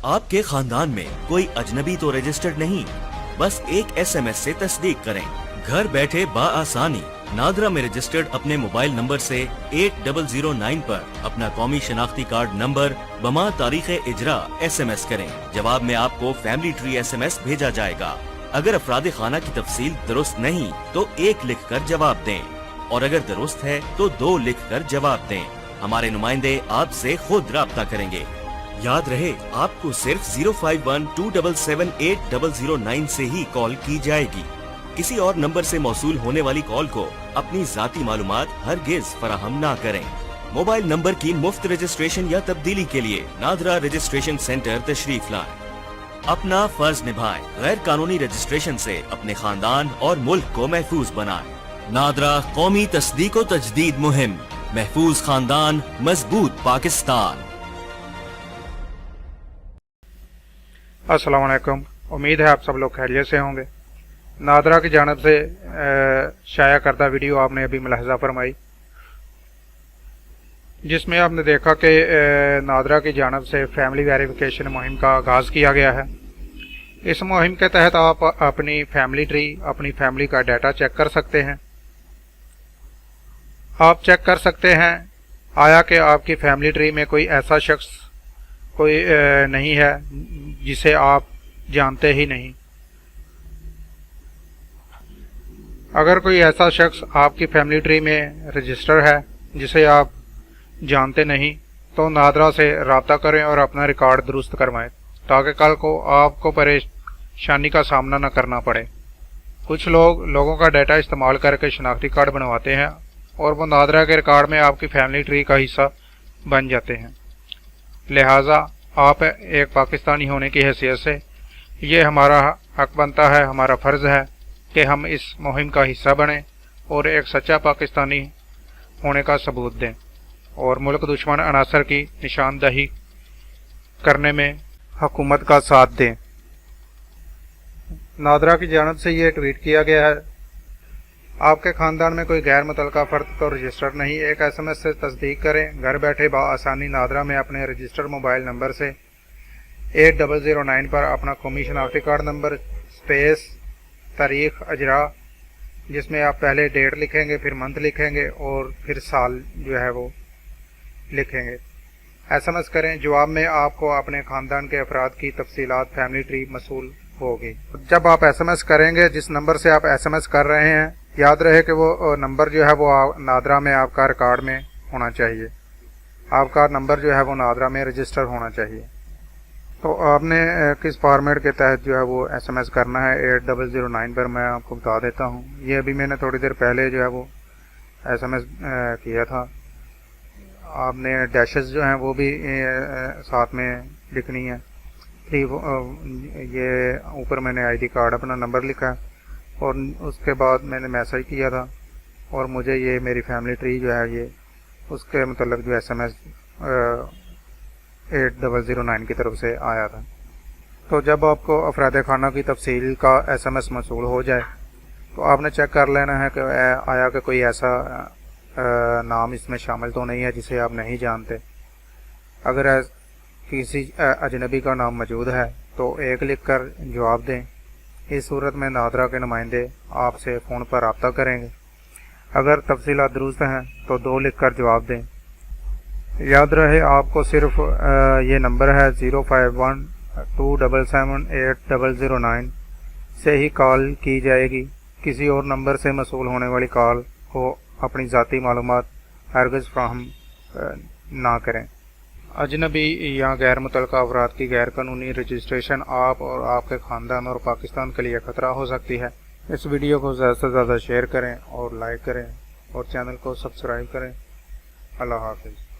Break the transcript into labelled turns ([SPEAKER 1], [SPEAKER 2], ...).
[SPEAKER 1] आपके खानदान में कोई अजनबी तो रजिस्टर्ड नहीं, बस एक SMS से तस्दीक करें। घर बैठे बाआसानी नादरा में रजिस्टर्ड अपने मोबाइल नंबर से 8009 पर अपना कौमी शनाख्ती कार्ड नंबर बमा तारीख इजरा SMS करें। जवाब में आपको फैमिली ट्री SMS भेजा जाएगा। अगर अफराद खाना की तफसील दुरुस्त नहीं तो 1 लिख कर जवाब दें, और अगर दुरुस्त है तो 2 लिख कर जवाब दें। हमारे नुमाइंदे आपसे खुद राब्ता करेंगे। याद रहे, आपको सिर्फ 05127780009 से ही कॉल की जाएगी। किसी और नंबर से मौसूल होने वाली कॉल को अपनी जाती मालूमात हरगिज फराहम ना करें। मोबाइल नंबर की मुफ्त रजिस्ट्रेशन या तब्दीली के लिए नादरा रजिस्ट्रेशन सेंटर तशरीफ लाएं। अपना फर्ज निभाएं। गैर कानूनी रजिस्ट्रेशन से अपने खानदान और मुल्क को महफूज बनाएं। नादरा कौमी तस्दीक व तजदीद मुहिम, महफूज खानदान, मजबूत पाकिस्तान।
[SPEAKER 2] अस्सलाम वालेकुम। उम्मीद है आप सब लोग खैरियत से होंगे। नादरा की जानिब से शाया करदा वीडियो आपने अभी मुलाहजा फरमाई, जिसमें आपने देखा कि नादरा की जानिब से फैमिली वेरिफिकेशन मुहिम का आगाज़ किया गया है। इस मुहिम के तहत आप अपनी फैमिली ट्री, अपनी फैमिली का डाटा चेक कर सकते हैं। आप चेक कर सकते हैं आया कि आपकी फैमिली ट्री में कोई ऐसा शख्स कोई नहीं है जिसे आप जानते ही नहीं। अगर कोई ऐसा शख्स आपकी फैमिली ट्री में रजिस्टर है जिसे आप जानते नहीं, तो नादरा से रब्ता करें और अपना रिकॉर्ड दुरुस्त करवाएं, ताकि कल को आपको परेशानी का सामना न करना पड़े। कुछ लोगों का डाटा इस्तेमाल करके शनाख्ती कार्ड बनवाते हैं और वो नादरा के रिकॉर्ड में आपकी फैमिली ट्री का हिस्सा बन जाते हैं। लिहाजा आप एक पाकिस्तानी होने की हैसियत से ये हमारा हक बनता है, हमारा फ़र्ज़ है कि हम इस मुहिम का हिस्सा बनें और एक सच्चा पाकिस्तानी होने का सबूत दें और मुल्क दुश्मन अनासर की निशानदही करने में हुकूमत का साथ दें। नादरा की जानिब से ये ट्वीट किया गया है, आपके ख़ानदान में कोई गैर मुतल्लका फ़र्द तो रजिस्टर नहीं, एक SMS से तस्दीक करें। घर बैठे बाआसानी नादरा में अपने रजिस्टर्ड मोबाइल नंबर से 8009 पर अपना कौमी शनाख्ती कार्ड नंबर स्पेस तारीख अजरा, जिसमें आप पहले डेट लिखेंगे, फिर मंथ लिखेंगे और फिर साल जो है वो लिखेंगे, SMS करें। जवाब में आपको अपने ख़ानदान के अफराद की तफसीलात फैमिली ट्री मसूल होगी। जब आप SMS करेंगे, जिस नंबर से आप SMS कर रहे हैं, याद रहे कि वो नंबर जो है वो नादरा में आपका रिकॉर्ड में होना चाहिए। आपका नंबर जो है वो नादरा में रजिस्टर होना चाहिए। तो आपने किस फॉर्मेट के तहत जो है वो SMS करना है 8009 पर, मैं आपको बता देता हूँ। ये अभी मैंने थोड़ी देर पहले जो है वो SMS किया था। आपने डैशेस जो हैं वो भी साथ में लिखनी है। ये ऊपर मैंने ID कार्ड अपना नंबर लिखा है और उसके बाद मैंने मैसेज किया था और मुझे ये मेरी फैमिली ट्री जो है ये उसके मतलब जो SMS 8009 की तरफ से आया था। तो जब आपको अफराद खाना की तफसील का SMS मौसूल हो जाए तो आपने चेक कर लेना है कि आया कि कोई ऐसा नाम इसमें शामिल तो नहीं है जिसे आप नहीं जानते। अगर किसी अजनबी का नाम मौजूद है तो 1 लिख कर जवाब दें। इस सूरत में नादरा के नुमाइंदे आपसे फ़ोन पर रब्ता करेंगे। अगर तफसीलात दुरुस्त हैं तो 2 लिख कर जवाब दें। याद रहे, आपको सिर्फ ये नंबर है 05127780009 से ही कॉल की जाएगी। किसी और नंबर से मसूल होने वाली कॉल को अपनी ज़ाती मालूमात हरगिज़ फराहम ना करें। अजनबी या गैर मुतल्लका अफराद की गैर कानूनी रजिस्ट्रेशन आप और आपके ख़ानदान और पाकिस्तान के लिए ख़तरा हो सकती है। इस वीडियो को ज़्यादा से ज़्यादा शेयर करें और लाइक करें और चैनल को सब्सक्राइब करें। अल्लाह हाफ़िज़।